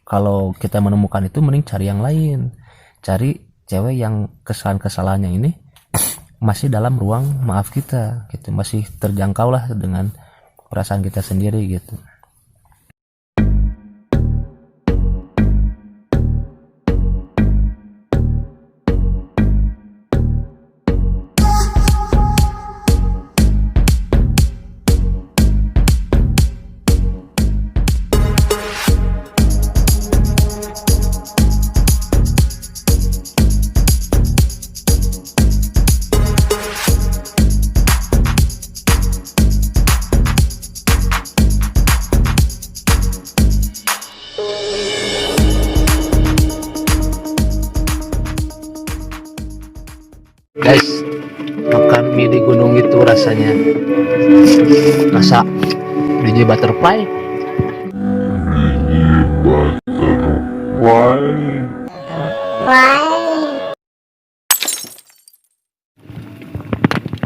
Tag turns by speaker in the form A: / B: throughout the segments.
A: kalau kita menemukan itu mending cari yang lain, cari cewek yang kesalahan-kesalahannya ini masih dalam ruang maaf kita gitu, masih terjangkau lah dengan perasaan kita sendiri gitu. Guys, makan mie di gunung itu rasanya rasa DJ Butterfly.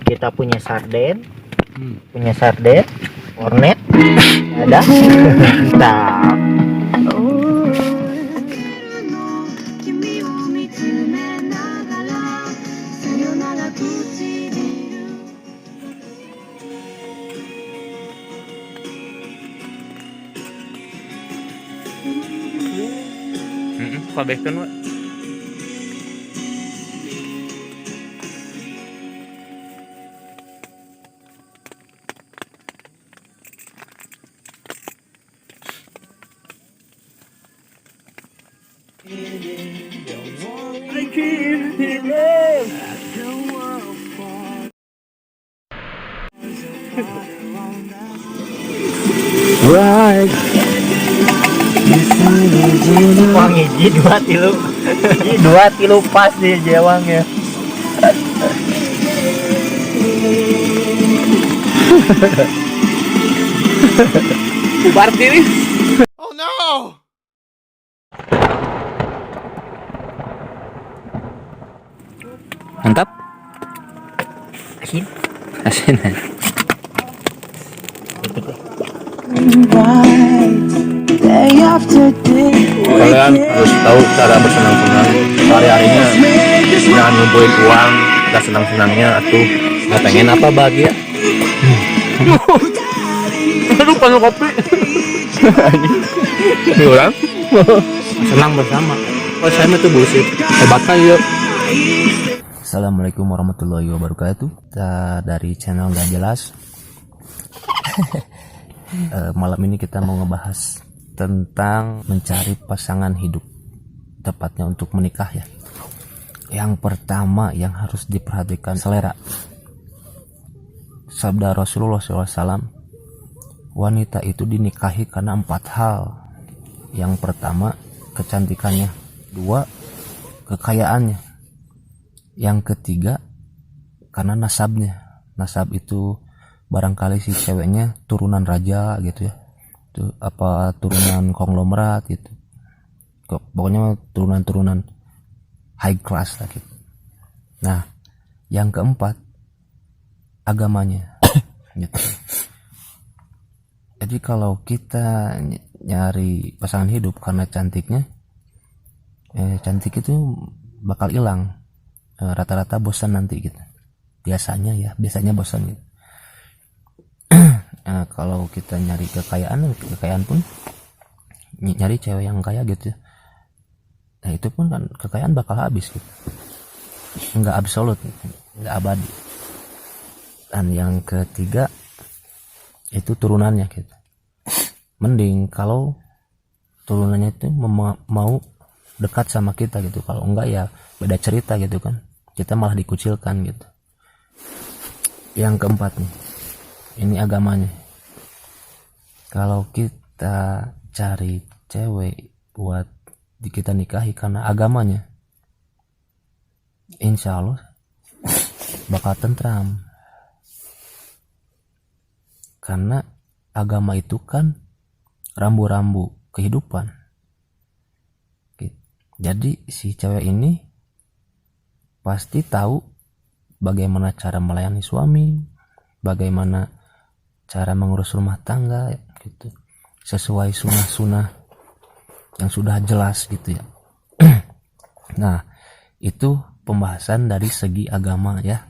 B: Kita punya sarden, kornet, ada. Nah,
A: Pabehkeun we.
B: right. Wah, ngiji dua tilu pas di jewangnya.
A: Bubar diri.
C: Oh no!
A: Mantap.
B: Asin.
A: Asin.
C: Kalian harus tahu cara bersenang-senang. Hari-harinya jangan ngumpulin uang, gak senang-senangnya atuh. Gak pengen apa bahagia?
A: Aduh, panas kopi.
C: Ini orang
B: Senang bersama.
C: oh saya tuh bullshit. Hebatnya ya.
A: Assalamualaikum warahmatullahi wabarakatuh. Kita dari channel Gak Jelas. Malam ini kita mau ngebahas tentang mencari pasangan hidup, tepatnya untuk menikah ya. Yang pertama yang harus diperhatikan selera. Sabda Rasulullah SAW, wanita itu dinikahi karena 4 hal. Yang pertama kecantikannya, 2 kekayaannya, yang ketiga karena nasabnya. Nasab itu barangkali si ceweknya turunan raja gitu ya, itu apa turunan konglomerat gitu, pokoknya turunan high class lah gitu. Nah, yang keempat agamanya. Gitu. Jadi kalau kita nyari pasangan hidup karena cantiknya, cantik itu bakal hilang, rata-rata bosan nanti gitu. Biasanya bosan gitu. Nah, kalau kita nyari kekayaan pun nyari cewek yang kaya gitu. Nah, itu pun kan kekayaan bakal habis gitu. Enggak absolut, enggak abadi. Dan yang ketiga itu turunannya gitu. Mending kalau turunannya itu mau dekat sama kita gitu. Kalau enggak ya beda cerita gitu kan. Kita malah dikucilkan gitu. Yang keempat nih, ini agamanya. Kalau kita cari cewek buat kita nikahi karena agamanya, insya Allah bakal tentram. Karena agama itu kan rambu-rambu kehidupan. Jadi si cewek ini pasti tahu bagaimana cara melayani suami, bagaimana cara mengurus rumah tangga gitu, sesuai sunnah-sunnah yang sudah jelas gitu ya. Nah, itu pembahasan dari segi agama ya.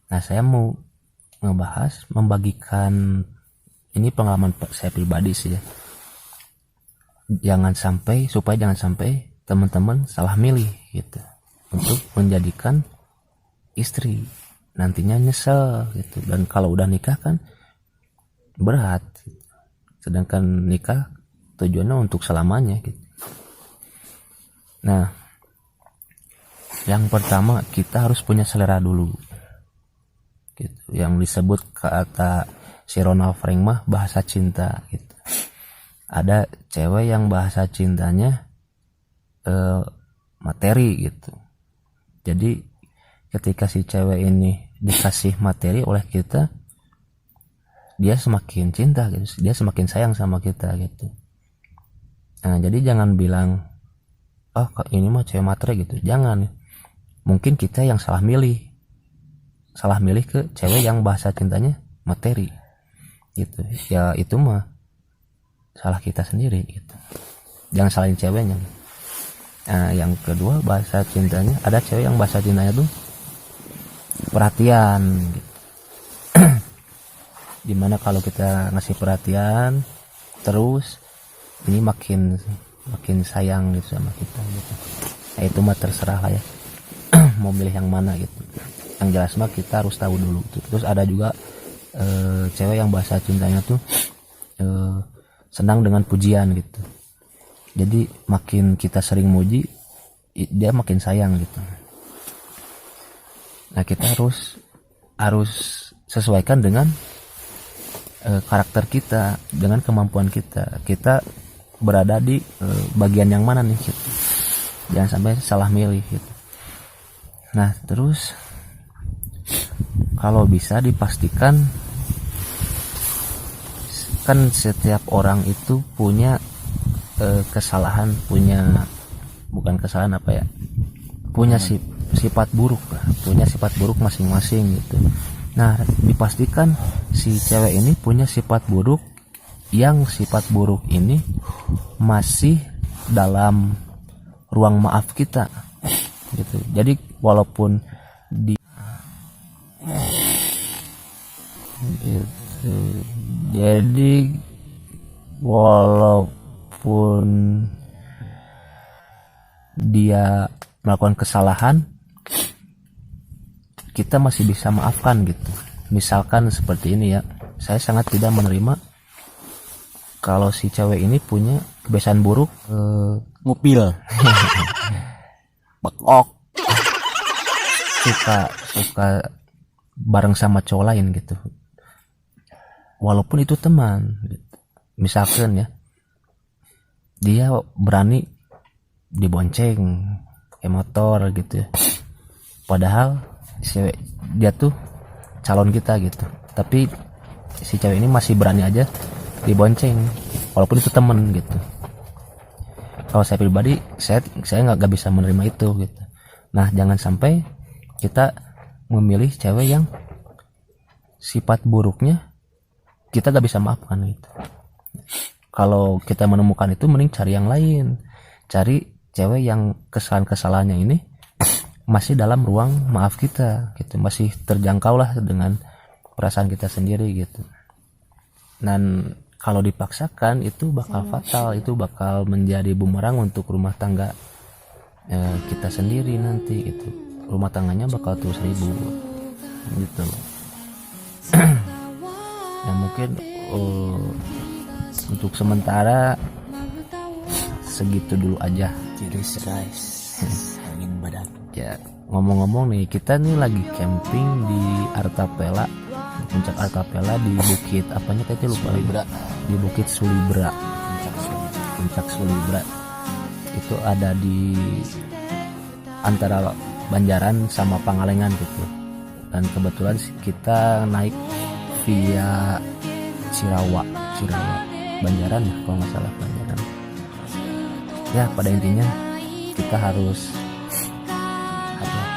A: Nah, saya mau ngebahas, membagikan ini pengalaman saya pribadi sih ya. Supaya jangan sampai teman-teman salah milih gitu untuk menjadikan istri, nantinya nyesel gitu. Dan kalau udah nikah kan berat, sedangkan nikah tujuannya untuk selamanya gitu. Nah, yang pertama kita harus punya selera dulu gitu. Yang disebut kata si Ronald Frank mah bahasa cinta gitu. Ada cewek yang bahasa cintanya materi gitu. Jadi ketika si cewek ini dikasih materi oleh kita, dia semakin cinta gitu, dia semakin sayang sama kita gitu. Nah, jadi jangan bilang ini mah cewek materi gitu, jangan. Mungkin kita yang salah milih ke cewek yang bahasa cintanya materi gitu ya, itu mah salah kita sendiri gitu, jangan salahin ceweknya. Nah, yang kedua, bahasa cintanya, ada cewek yang bahasa cintanya tuh perhatian gitu. Dimana kalau kita ngasih perhatian terus, ini makin sayang gitu sama kita gitu. Nah, itu mah terserah lah ya. Mau milih yang mana gitu. Yang jelas mah kita harus tahu dulu gitu. Terus ada juga cewek yang bahasa cintanya tuh senang dengan pujian gitu. Jadi makin kita sering muji, dia makin sayang gitu. Nah, kita harus sesuaikan dengan karakter kita, dengan kemampuan kita. Kita berada di bagian yang mana nih gitu. Jangan sampai salah milih gitu. Nah, terus kalau bisa dipastikan, kan setiap orang itu punya kesalahan, bukan kesalahan apa ya, punya sifat buruk lah, punya sifat buruk masing-masing gitu. Nah, dipastikan si cewek ini punya sifat buruk, yang sifat buruk ini masih dalam ruang maaf kita gitu. Jadi walaupun jadi walaupun dia melakukan kesalahan, kita masih bisa maafkan gitu. Misalkan seperti ini ya, saya sangat tidak menerima kalau si cewek ini punya kebiasaan buruk
B: Ngupil.
A: bekok, suka bareng sama cowok lain gitu, walaupun itu teman gitu. Misalkan ya, dia berani dibonceng pakai motor gitu ya, padahal dia tuh calon kita gitu, tapi si cewek ini masih berani aja dibonceng walaupun itu temen gitu. Kalau saya pribadi, saya nggak bisa menerima itu gitu. Nah, jangan sampai kita memilih cewek yang sifat buruknya kita gak bisa maafkan gitu. Kalau kita menemukan itu, mending cari yang lain, cari cewek yang kesalahan-kesalahannya ini masih dalam ruang maaf kita gitu, masih terjangkau lah dengan perasaan kita sendiri gitu. Dan kalau dipaksakan itu bakal fatal, itu bakal menjadi bumerang untuk rumah tangga kita sendiri nanti gitu. Rumah tangganya bakal terus ribut gitu. Ya mungkin untuk sementara segitu dulu aja.
B: Cheers guys. Angin badan.
A: Ya, ngomong-ngomong nih, kita nih lagi camping di Artapela, puncak Artapela di bukit apanya tadi lupa lagi. Di Bukit Sulibra. Puncak Sulibra. Itu ada di antara Banjaran sama Pangalengan gitu. Dan kebetulan kita naik via Cirawa, Banjaran ya kalau nggak salah, Banjaran. Ya, pada intinya kita harus hati-hati.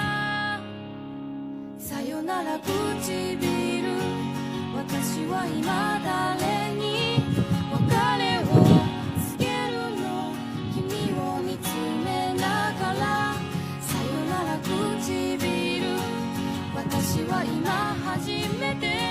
D: さよなら唇私は今誰に別れを告げるの私は今初めて